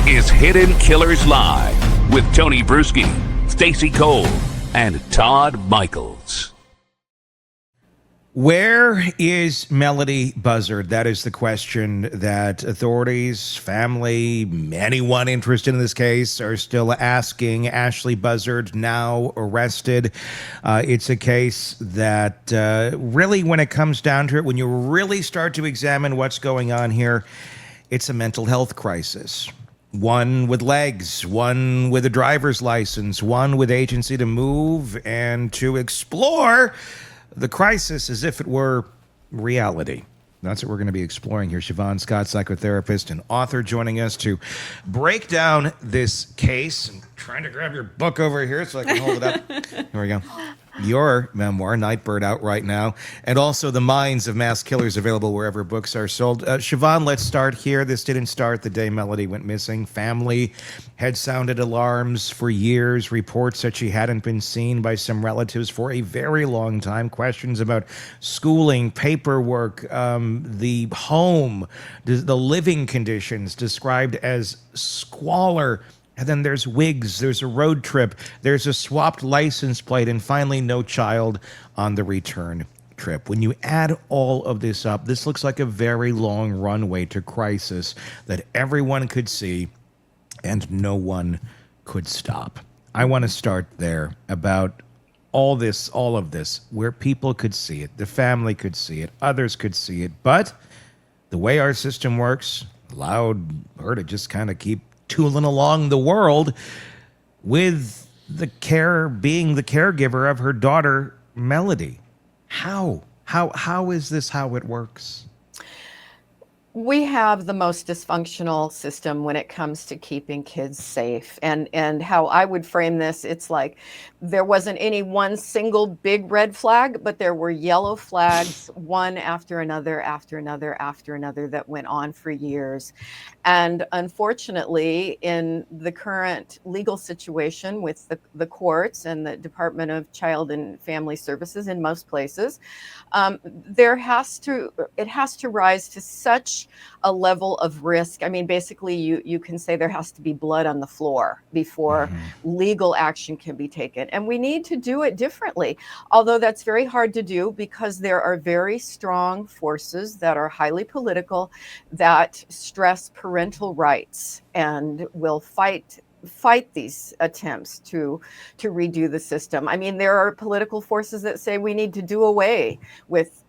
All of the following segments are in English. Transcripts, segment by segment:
is Hidden Killers Live with Tony Brueski, Stacey Cole, and Todd Michaels. Where is Melody Buzzard? That is the question that authorities, family, anyone interested in this case are still asking. Ashlee Buzzard, now arrested. It's a case that really, when it comes down to it, when you really start to examine what's going on here, it's a mental health crisis. One with legs, one with a driver's license, one with agency to move and to explore the crisis as if it were reality. That's what we're going to be exploring here. Shavaun Scott, psychotherapist and author, joining us to break down this case. I'm trying to grab your book over here so I can hold it up. Here we go. Your memoir, Nightbird, out right now, and also The Minds of Mass Killers, available wherever books are sold. Shavaun, let's start here. This didn't start the day Melody went missing. Family had sounded alarms for years, reports that she hadn't been seen by some relatives for a very long time, questions about schooling, paperwork, the home, the living conditions described as squalor. And then there's wigs, there's a road trip, there's a swapped license plate, and finally no child on the return trip. When you add all of this up, this looks like a very long runway to crisis that everyone could see and no one could stop. I want to start there about all of this, where people could see it, the family could see it, others could see it, but the way our system works allowed her to just kind of keep tooling along the world with being the caregiver of her daughter, Melody. How is this how it works? We have the most dysfunctional system when it comes to keeping kids safe. And how I would frame this, it's like there wasn't any one single big red flag, but there were yellow flags, one after another, after another, after another, that went on for years. And unfortunately, in the current legal situation with the courts and the Department of Child and Family Services in most places, it has to rise to such a level of risk. I mean, basically, you can say there has to be blood on the floor before legal action can be taken. And we need to do it differently, although that's very hard to do because there are very strong forces that are highly political that stress parental rights and will fight these attempts to redo the system. I mean, there are political forces that say we need to do away with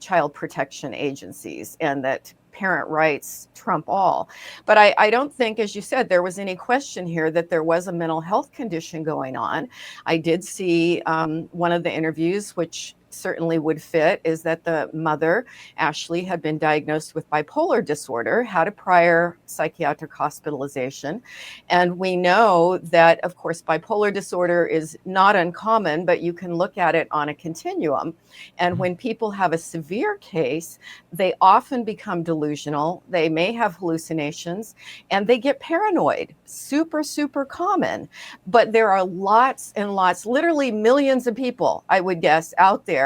child protection agencies and that parent rights trump all. But I don't think, as you said, there was any question here that there was a mental health condition going on. I did see one of the interviews, which certainly would fit, is that the mother, Ashlee, had been diagnosed with bipolar disorder, had a prior psychiatric hospitalization. And we know that, of course, bipolar disorder is not uncommon, but you can look at it on a continuum. And when people have a severe case, they often become delusional. They may have hallucinations and they get paranoid. Super, super common. But there are lots and lots, literally millions of people, I would guess, out there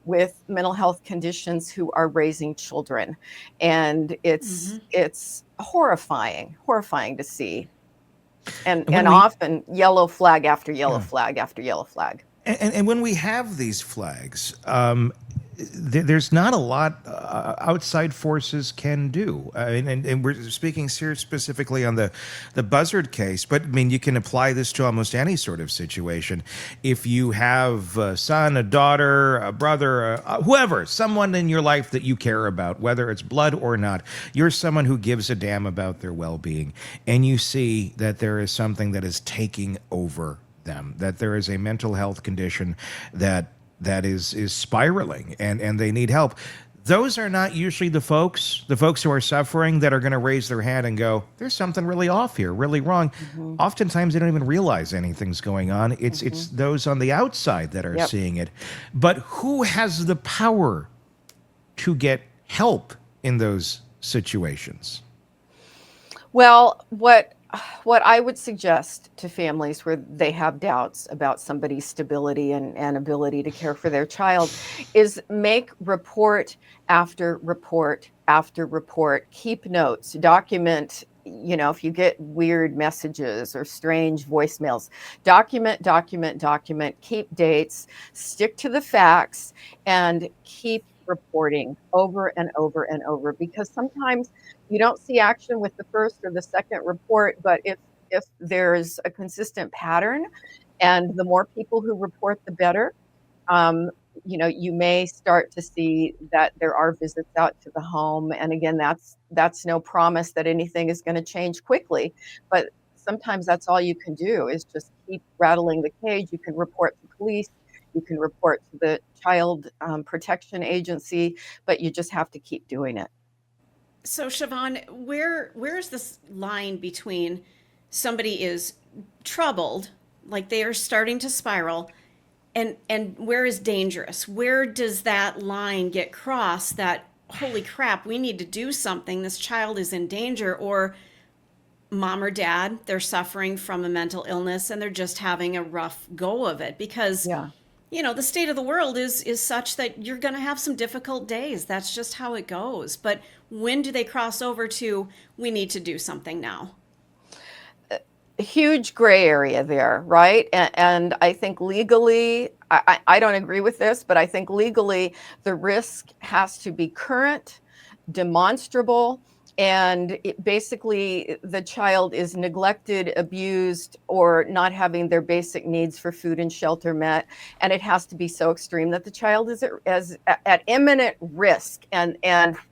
with mental health conditions who are raising children. And it's horrifying to see. And often yellow flag after yellow flag after yellow flag. And when we have these flags, there's not a lot outside forces can do. And we're speaking here specifically on the Buzzard case, but I mean, you can apply this to almost any sort of situation. If you have a son, a daughter, a brother, whoever, someone in your life that you care about, whether it's blood or not, you're someone who gives a damn about their well-being, and you see that there is something that is taking over them, that there is a mental health condition that is spiraling and they need help. Those are not usually the folks who are suffering that are going to raise their hand and go, there's something really off here, really wrong. Oftentimes they don't even realize anything's going on. It's those on the outside that are seeing it. But who has the power to get help in those situations? Well, what I would suggest to families where they have doubts about somebody's stability and ability to care for their child is make report after report after report, keep notes, document if you get weird messages or strange voicemails, document, document, document, keep dates, stick to the facts, and keep reporting over and over and over, because sometimes you don't see action with the first or the second report, but if there's a consistent pattern, and the more people who report, the better. um, you may start to see that there are visits out to the home. And again, that's no promise that anything is going to change quickly, but sometimes that's all you can do, is just keep rattling the cage. You can report to police, you can report to the child protection agency, but you just have to keep doing it. So, Shavaun, where's this line between somebody is troubled, like they are starting to spiral, and where is dangerous? Where does that line get crossed that, holy crap, we need to do something, this child is in danger? Or mom or dad, they're suffering from a mental illness and they're just having a rough go of it, because Yeah. the state of the world is such that you're going to have some difficult days. That's just how it goes. But when do they cross over to, we need to do something now? A huge gray area there, right? And I think legally, I don't agree with this, but I think legally the risk has to be current, demonstrable, and basically the child is neglected, abused, or not having their basic needs for food and shelter met. And it has to be so extreme that the child is at imminent risk. And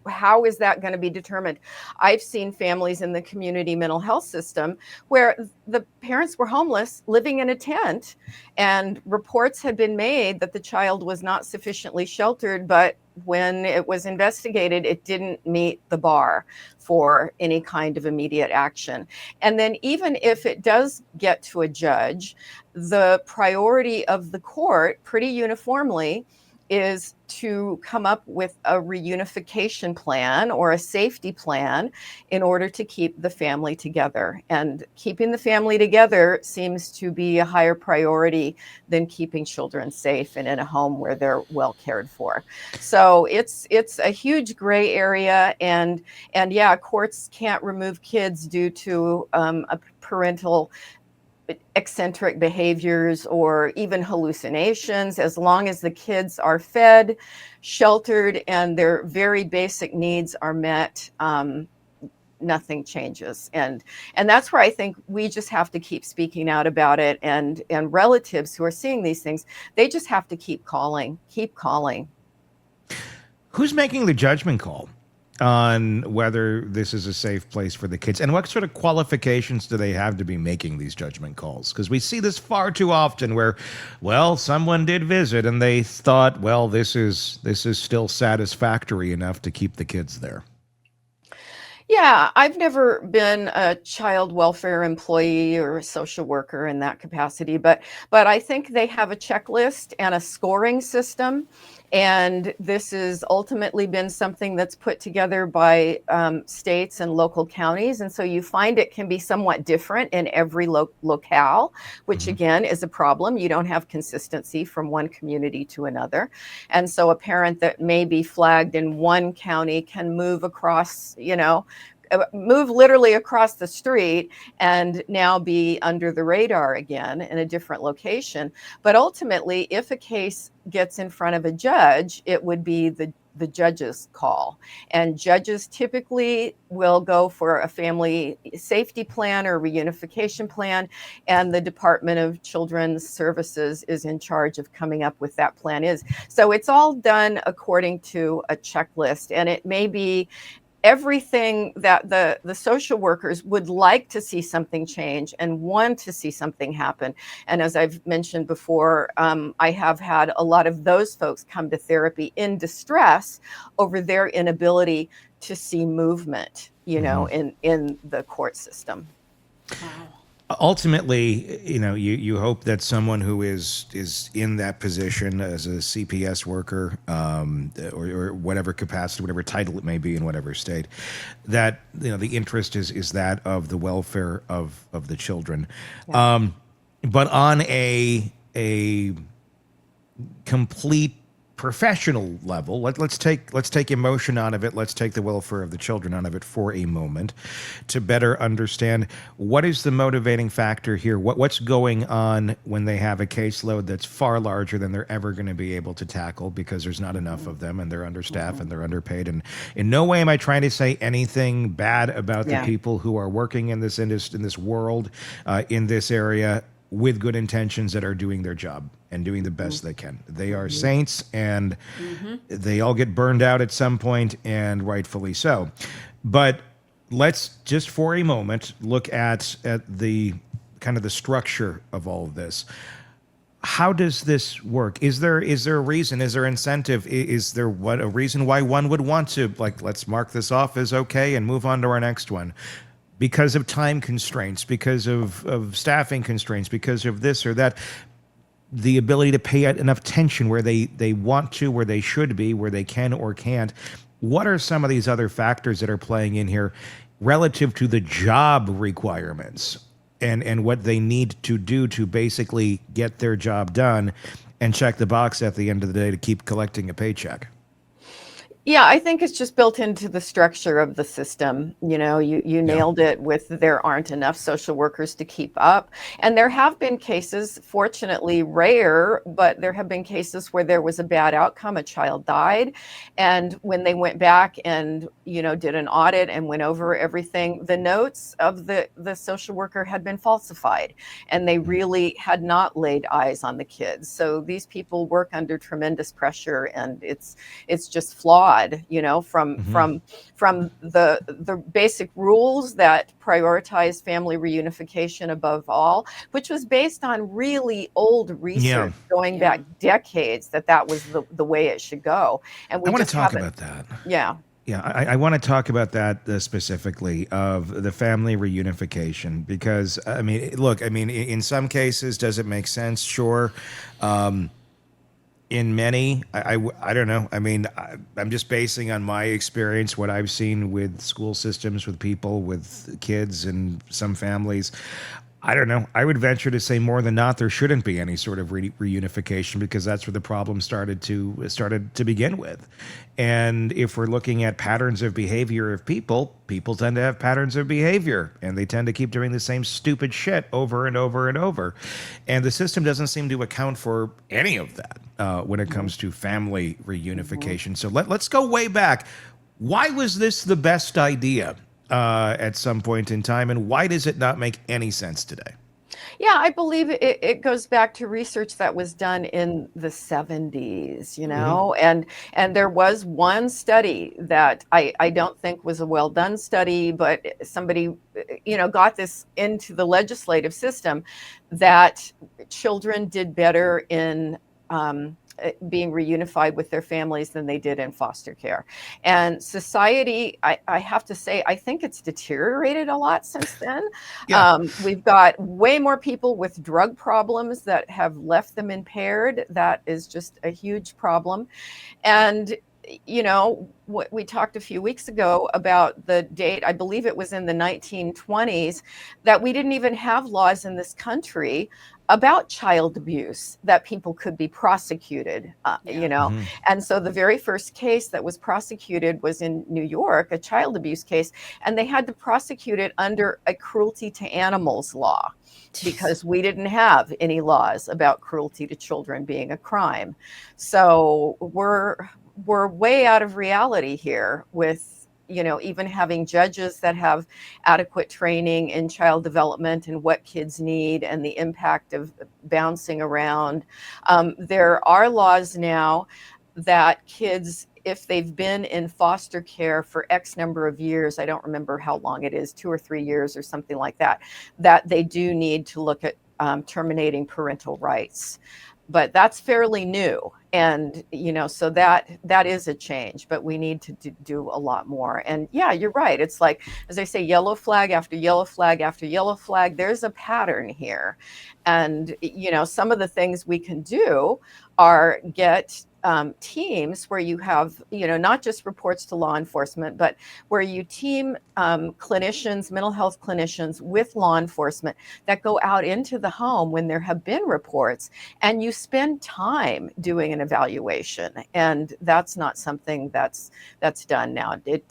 how is that going to be determined? I've seen families in the community mental health system where the parents were homeless, living in a tent, and reports had been made that the child was not sufficiently sheltered, but when it was investigated, it didn't meet the bar for any kind of immediate action. And then even if it does get to a judge, the priority of the court pretty uniformly is to come up with a reunification plan or a safety plan in order to keep the family together. And keeping the family together seems to be a higher priority than keeping children safe and in a home where they're well cared for. So it's a huge gray area, and yeah, courts can't remove kids due to a parental eccentric behaviors or even hallucinations, as long as the kids are fed, sheltered, and their very basic needs are met. Nothing changes. And that's where I think we just have to keep speaking out about it, and relatives who are seeing these things, they just have to keep calling. Who's making the judgment call on whether this is a safe place for the kids, and what sort of qualifications do they have to be making these judgment calls? Because we see this far too often where, well, someone did visit and they thought, well, this is still satisfactory enough to keep the kids there. Yeah, I've never been a child welfare employee or a social worker in that capacity, but I think they have a checklist and a scoring system. And this has ultimately been something that's put together by states and local counties. And so you find it can be somewhat different in every locale, which again is a problem. You don't have consistency from one community to another. And so a parent that may be flagged in one county can move across, move literally across the street and now be under the radar again in a different location. But ultimately, if a case gets in front of a judge, it would be the judge's call. And judges typically will go for a family safety plan or reunification plan, and the Department of Children's Services is in charge of coming up with that plan. So it's all done according to a checklist, and it may be everything that the social workers would like to see something change and want to see something happen. And as I've mentioned before, I have had a lot of those folks come to therapy in distress over their inability to see movement, in the court system. Wow. Ultimately, you hope that someone who is in that position as a CPS worker, or whatever capacity, whatever title it may be in whatever state, that the interest is that of the welfare of the children. Yeah. But on a complete professional level, let's take emotion out of it. Let's take the welfare of the children out of it for a moment, to better understand what is the motivating factor here. What's going on when they have a caseload that's far larger than they're ever going to be able to tackle because there's not enough of them and they're understaffed and they're underpaid. And in no way am I trying to say anything bad about the people who are working in this industry, in this world, in this area, with good intentions, that are doing their job and doing the best they can. They are saints, and they all get burned out at some point, and rightfully so. But let's just for a moment look at the kind of the structure of all of this. How does this work? Is there a reason? Is there incentive? Is there a reason why one would want to, like, let's mark this off as okay and move on to our next one? Because of time constraints, because of staffing constraints, because of this or that, the ability to pay enough attention where they want to, where they should be, where they can or can't. What are some of these other factors that are playing in here relative to the job requirements and what they need to do to basically get their job done and check the box at the end of the day to keep collecting a paycheck? Yeah, I think it's just built into the structure of the system. You know, you nailed it with there aren't enough social workers to keep up. And there have been cases, fortunately rare, but there have been cases where there was a bad outcome. A child died. And when they went back and, you know, did an audit and went over everything, the notes of the social worker had been falsified and they really had not laid eyes on the kids. So these people work under tremendous pressure, and it's just flawed. You know, from the basic rules that prioritize family reunification above all, which was based on really old research going back decades, that was the way it should go. And we I want just to talk about that. Yeah. Yeah, I want to talk about that specifically, of the family reunification, because, I mean, look, I mean, in some cases, does it make sense? Sure. In many, I don't know. I mean, I'm just basing on my experience, what I've seen with school systems, with people, with kids, and some families. I don't know. I would venture to say more than not, there shouldn't be any sort of reunification, because that's where the problem started to begin with. And if we're looking at patterns of behavior of people tend to have patterns of behavior, and they tend to keep doing the same stupid shit over and over and over. And the system doesn't seem to account for any of that when it comes to family reunification. So let's go way back. Why was this the best idea at some point in time, and why does it not make any sense today? Yeah, I believe it goes back to research that was done in the 70s, you know, and there was one study that I don't think was a well done study, but somebody, you know, got this into the legislative system, that children did better in being reunified with their families than they did in foster care. And society, I have to say, I think it's deteriorated a lot since then. We've got way more people with drug problems that have left them impaired. That is just a huge problem. And you know, what we talked a few weeks ago about the date, I believe it was in the 1920s, that we didn't even have laws in this country about child abuse that people could be prosecuted, you know. And so the very first case that was prosecuted was in New York, a child abuse case, and they had to prosecute it under a cruelty to animals law, because we didn't have any laws about cruelty to children being a crime. So we're way out of reality here with, you know, even having judges that have adequate training in child development and what kids need and the impact of bouncing around. There are laws now that kids, if they've been in foster care for X number of years, I don't remember how long it is, 2 or 3 years or something like that, that they do need to look at terminating parental rights. But that's fairly new. And, you know, so that is a change, but we need to do a lot more. And yeah, you're right. It's like, as I say, yellow flag after yellow flag after yellow flag. There's a pattern here. And, you know, some of the things we can do are get teams where you have, not just reports to law enforcement, but where you team clinicians, mental health clinicians with law enforcement that go out into the home when there have been reports, and you spend time doing an evaluation. And that's not something that's done now. It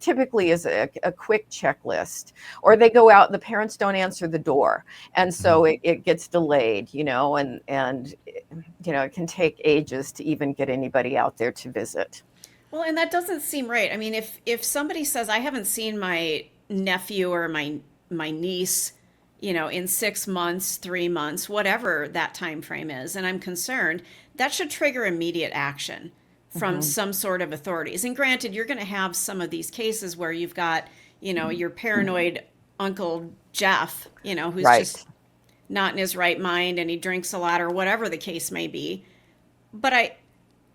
typically is a quick checklist, or they go out, the parents don't answer the door, and so it gets delayed, and it can take ages to even get anybody out there to visit. Well, and that doesn't seem right. I mean, if somebody says, I haven't seen my nephew or my niece, in 6 months, 3 months, whatever that time frame is, and I'm concerned, that should trigger immediate action from some sort of authorities. And granted, you're going to have some of these cases where you've got, your paranoid Uncle Jeff, who's just not in his right mind and he drinks a lot or whatever the case may be. But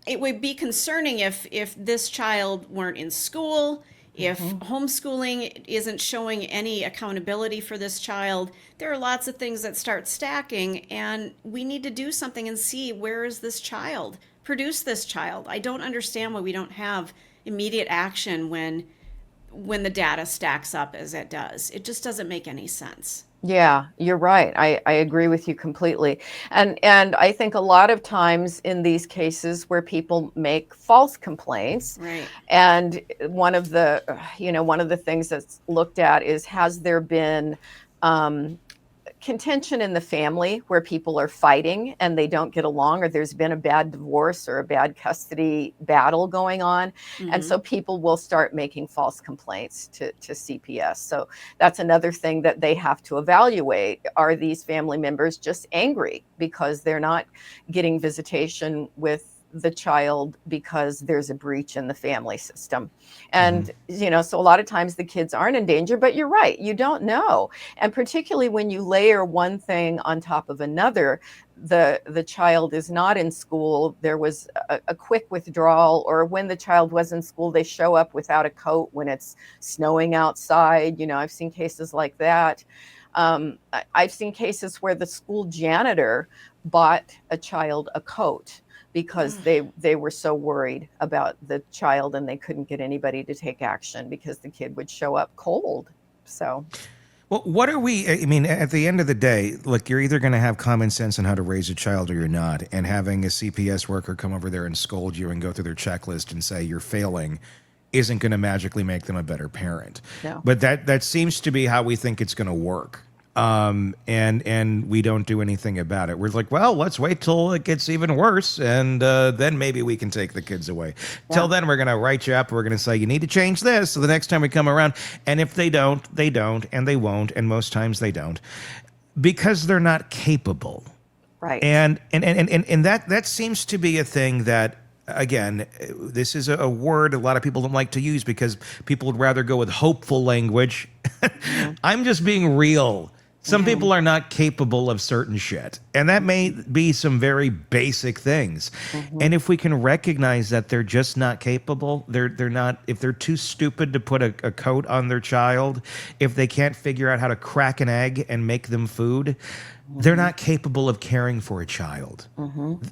it would be concerning if this child weren't in school, if homeschooling isn't showing any accountability for this child. There are lots of things that start stacking, and we need to do something and see, where is this child? Produce this child. I don't understand why we don't have immediate action when the data stacks up as it does. It just doesn't make any sense. Yeah, you're right. I agree with you completely. And I think a lot of times in these cases where people make false complaints, right, and one of the things that's looked at is, has there been contention in the family where people are fighting and they don't get along, or there's been a bad divorce or a bad custody battle going on. And so people will start making false complaints to CPS. So that's another thing that they have to evaluate. Are these family members just angry because they're not getting visitation with the child because there's a breach in the family system? And so a lot of times the kids aren't in danger, but you're right, you don't know. And particularly when you layer one thing on top of another, the child is not in school, there was a quick withdrawal, or when the child was in school, they show up without a coat when it's snowing outside. I've seen cases like that. I've seen cases where the school janitor bought a child a coat because they were so worried about the child, and they couldn't get anybody to take action because the kid would show up cold. So, well, what are we? I mean, at the end of the day, look, you're either going to have common sense on how to raise a child or you're not. And having a CPS worker come over there and scold you and go through their checklist and say you're failing isn't going to magically make them a better parent. No. But that seems to be how we think it's going to work. And we don't do anything about it. We're like, well, let's wait till it gets even worse, and then maybe we can take the kids away. Yeah. Till then, we're going to write you up. We're going to say, you need to change this, so the next time we come around. And if they don't, they don't, and they won't, and most times they don't, because they're not capable. Right. And that seems to be a thing that, again, this is a word a lot of people don't like to use because people would rather go with hopeful language. I'm just being real. Some people are not capable of certain shit, and that may be some very basic things. And if we can recognize that they're just not capable, they're not, if they're too stupid to put a coat on their child, if they can't figure out how to crack an egg and make them food, they're not capable of caring for a child.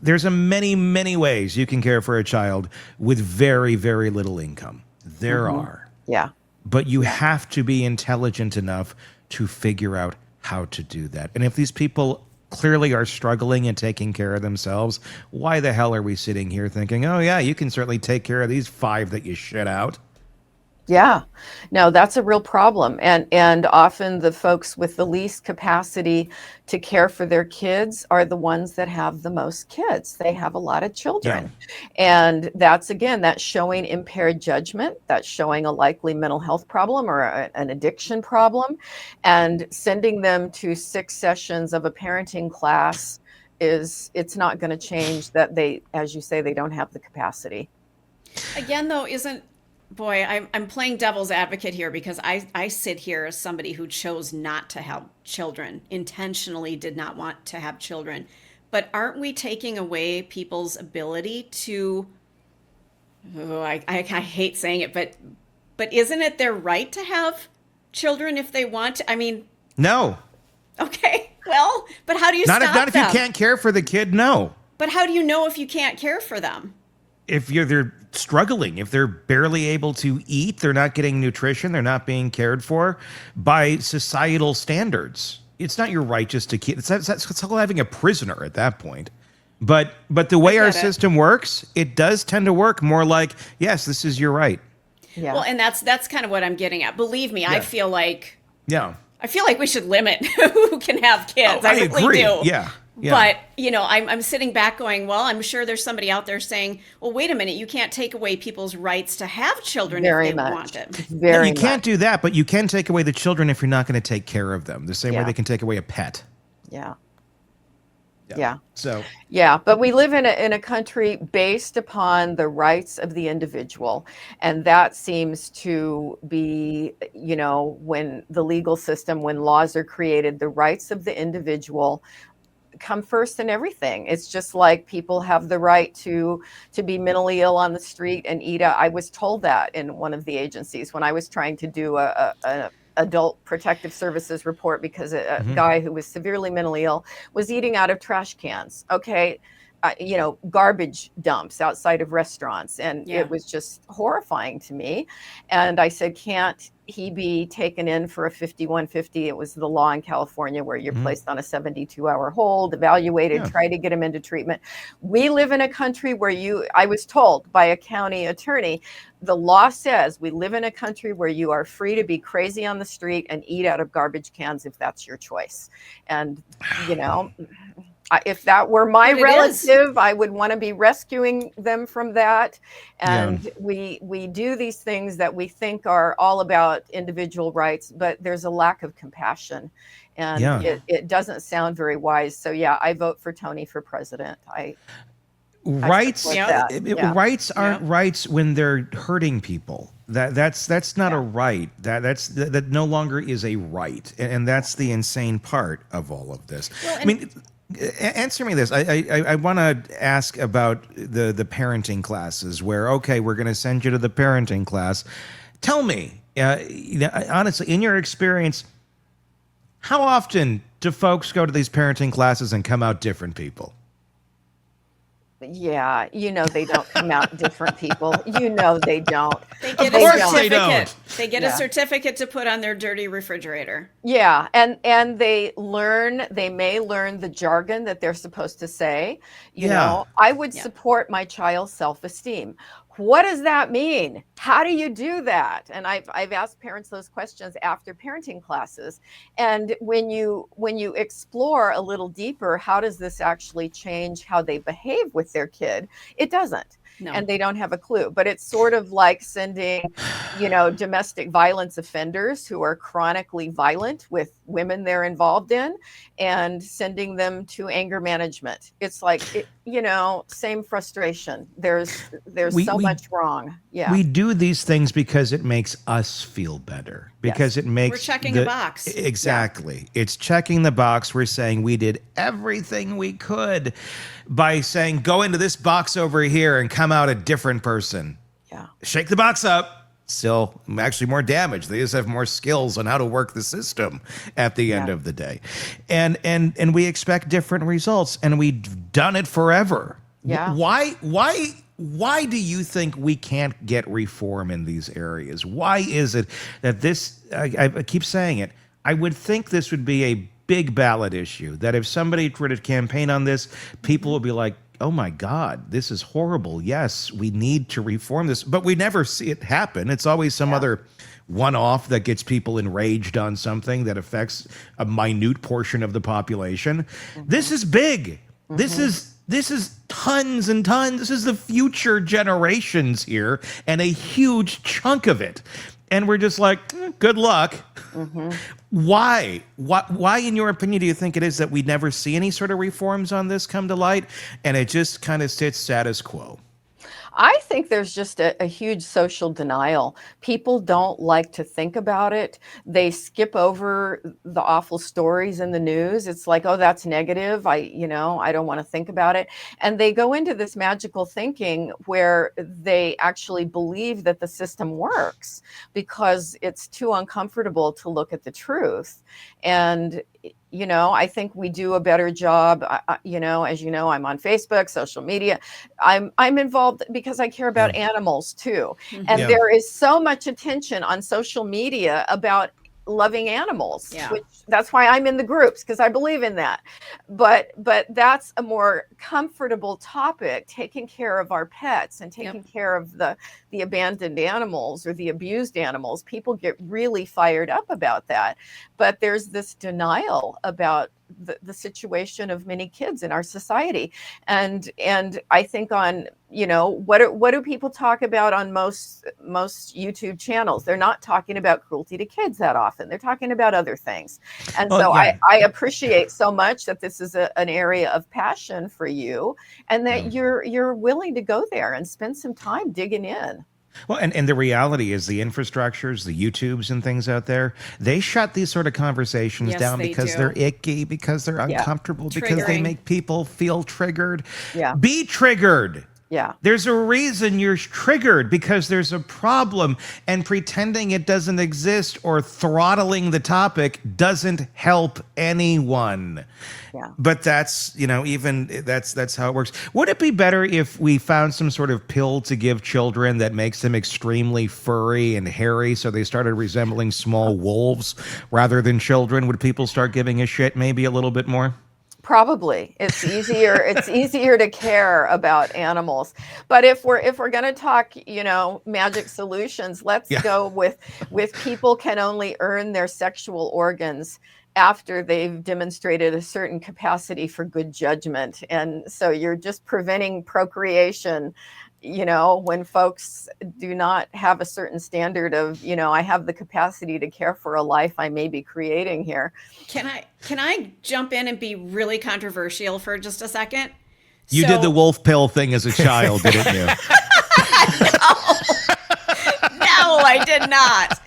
There's many, many ways you can care for a child with very, very little income. There are. Yeah. But you have to be intelligent enough to figure out how to do that. And if these people clearly are struggling and taking care of themselves, why the hell are we sitting here thinking, oh yeah, you can certainly take care of these 5 that you shit out? Yeah, no, that's a real problem. And often the folks with the least capacity to care for their kids are the ones that have the most kids. They have a lot of children. Yeah. And that's showing impaired judgment. That's showing a likely mental health problem or an addiction problem. And sending them to 6 sessions of a parenting class it's not going to change that they, as you say, they don't have the capacity. Again, though, Boy, I'm playing devil's advocate here because I sit here as somebody who chose not to have children, intentionally did not want to have children. But aren't we taking away people's ability to, I hate saying it, but isn't it their right to have children if they want to? I mean. No. Okay, well, but how do you stop them? Not if you can't care for the kid, no. But how do you know if you can't care for them? they're struggling, if they're barely able to eat, they're not getting nutrition, they're not being cared for by societal standards. It's not your right just to keep. It's like having a prisoner at that point. But the way our system works, it does tend to work more like, yes, this is your right. Yeah. Well, and that's kind of what I'm getting at. Believe me, I feel like we should limit who can have kids. Oh, I really agree. do. Yeah. But, I'm sitting back going, well, I'm sure there's somebody out there saying, well, wait a minute, you can't take away people's rights to have children if they want it. You can't do that, but you can take away the children if you're not going to take care of them. The same way they can take away a pet. Yeah. So. Yeah, but we live in a country based upon the rights of the individual. And that seems to be, when the legal system, when laws are created, the rights of the individual come first in everything. It's just like people have the right to be mentally ill on the street and eat out. I was told that in one of the agencies when I was trying to do a adult protective services report because a guy who was severely mentally ill was eating out of trash cans. Okay. Garbage dumps outside of restaurants. And it was just horrifying to me. And I said, can't he be taken in for a 5150? It was the law in California where you're placed on a 72-hour hold, evaluated, try to get him into treatment. We live in a country where I was told by a county attorney, the law says we live in a country where you are free to be crazy on the street and eat out of garbage cans if that's your choice. And, if that were my relative, I would want to be rescuing them from that. And we do these things that we think are all about individual rights, but there's a lack of compassion. And it doesn't sound very wise. So, I vote for Tony for president. Rights aren't rights when they're hurting people. That's not a right. That no longer is a right. And that's the insane part of all of this. Well, answer me this. I want to ask about the parenting classes where, okay, we're going to send you to the parenting class. Tell me, honestly, in your experience, how often do folks go to these parenting classes and come out different people? Yeah, they don't come out different people. They don't. They get a certificate. They get a certificate to put on their dirty refrigerator. Yeah, and they may learn the jargon that they're supposed to say. I would support my child's self-esteem. What does that mean? How do you do that? And I've asked parents those questions after parenting classes. And when you explore a little deeper, how does this actually change how they behave with their kid? It doesn't. No. And they don't have a clue. But it's sort of like sending, domestic violence offenders who are chronically violent with women they're involved in and sending them to anger management. It's like, same frustration. There's so much wrong. Yeah. We do these things because it makes us feel better. Because it makes... We're checking a box. Exactly. Yeah. It's checking the box. We're saying we did everything we could by saying, go into this box over here and come out a different person. Yeah. Shake the box up. Still actually more damage. They just have more skills on how to work the system at the end of the day. And we expect different results, and we've done it forever. Yeah. Why do you think we can't get reform in these areas? Why is it that this, I keep saying it, I would think this would be a big ballot issue, that if somebody were to campaign on this, people would be like, oh my God, this is horrible. Yes, we need to reform this, but we never see it happen. It's always some other one-off that gets people enraged on something that affects a minute portion of the population. This is big. This is tons and tons. This is the future generations here and a huge chunk of it. And we're just like, good luck. Why, in your opinion, do you think it is that we never see any sort of reforms on this come to light and it just kind of sits status quo? I think there's just a huge social denial. People don't like to think about it. They skip over the awful stories in the news. It's like, oh, that's negative. I don't want to think about it. And they go into this magical thinking where they actually believe that the system works because it's too uncomfortable to look at the truth. And I think we do a better job. As you know, I'm on Facebook, social media. I'm involved because I care about animals too. And there is so much attention on social media about loving animals, which that's why I'm in the groups, because I believe in that. But that's a more comfortable topic, taking care of our pets and taking care of the abandoned animals or the abused animals. People get really fired up about that. But there's this denial about the situation of many kids in our society. And I think on, what do people talk about on most YouTube channels? They're not talking about cruelty to kids that often. They're talking about other things. And I appreciate so much that this is an area of passion for you, and that you're willing to go there and spend some time digging in. Well, and the reality is the infrastructures, the YouTubes and things out there, they shut these sort of conversations down because they're icky, because they're uncomfortable, because they make people feel triggered. Yeah. Be triggered. Yeah. There's a reason you're triggered, because there's a problem, and pretending it doesn't exist or throttling the topic doesn't help anyone. Yeah. But that's, that's how it works. Would it be better if we found some sort of pill to give children that makes them extremely furry and hairy, so they started resembling small wolves rather than children? Would people start giving a shit maybe a little bit more? Probably. It's easier. It's easier to care about animals. But if we're going to talk, magic solutions, let's go with people can only earn their sexual organs after they've demonstrated a certain capacity for good judgment. And so you're just preventing procreation, when folks do not have a certain standard of, I have the capacity to care for a life I may be creating here. Can I jump in and be really controversial for just a second? You did the wolf pill thing as a child, didn't you? No, I did not.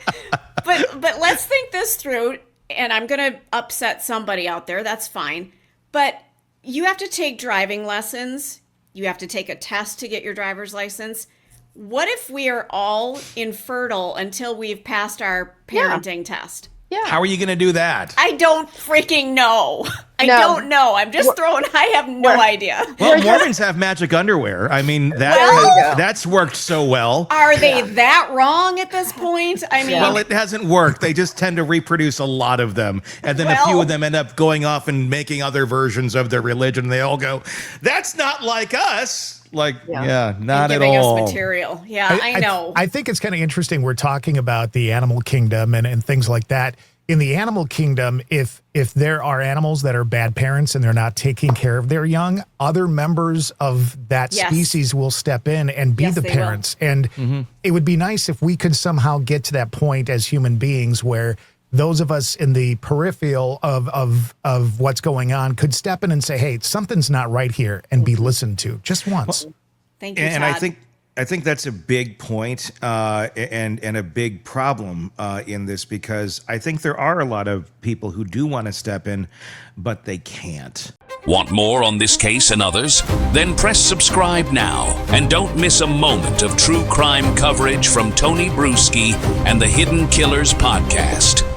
But let's think this through, and I'm going to upset somebody out there. That's fine. But you have to take driving lessons. You have to take a test to get your driver's license. What if we are all infertile until we've passed our parenting test? Yeah. How are you going to do that? I don't freaking know. I don't know. I'm just I have no idea. Well, Mormons have magic underwear. I mean, that's worked so well. Are they that wrong at this point? I mean, well, it hasn't worked. They just tend to reproduce a lot of them. And then a few of them end up going off and making other versions of their religion. They all go, that's not like us. Not at giving all. Us material. Yeah, I know. I think it's kind of interesting. We're talking about the animal kingdom and things like that. In the animal kingdom, if there are animals that are bad parents and they're not taking care of their young, other members of that species will step in and be the parents. Will. And it would be nice if we could somehow get to that point as human beings where those of us in the peripheral of what's going on could step in and say, hey, something's not right here, and be listened to just once. Thank you, Todd. And I think that's a big point, and a big problem in this, because I think there are a lot of people who do want to step in, but they can't. Want more on this case and others? Then press subscribe now and don't miss a moment of true crime coverage from Tony Brueski and the Hidden Killers podcast.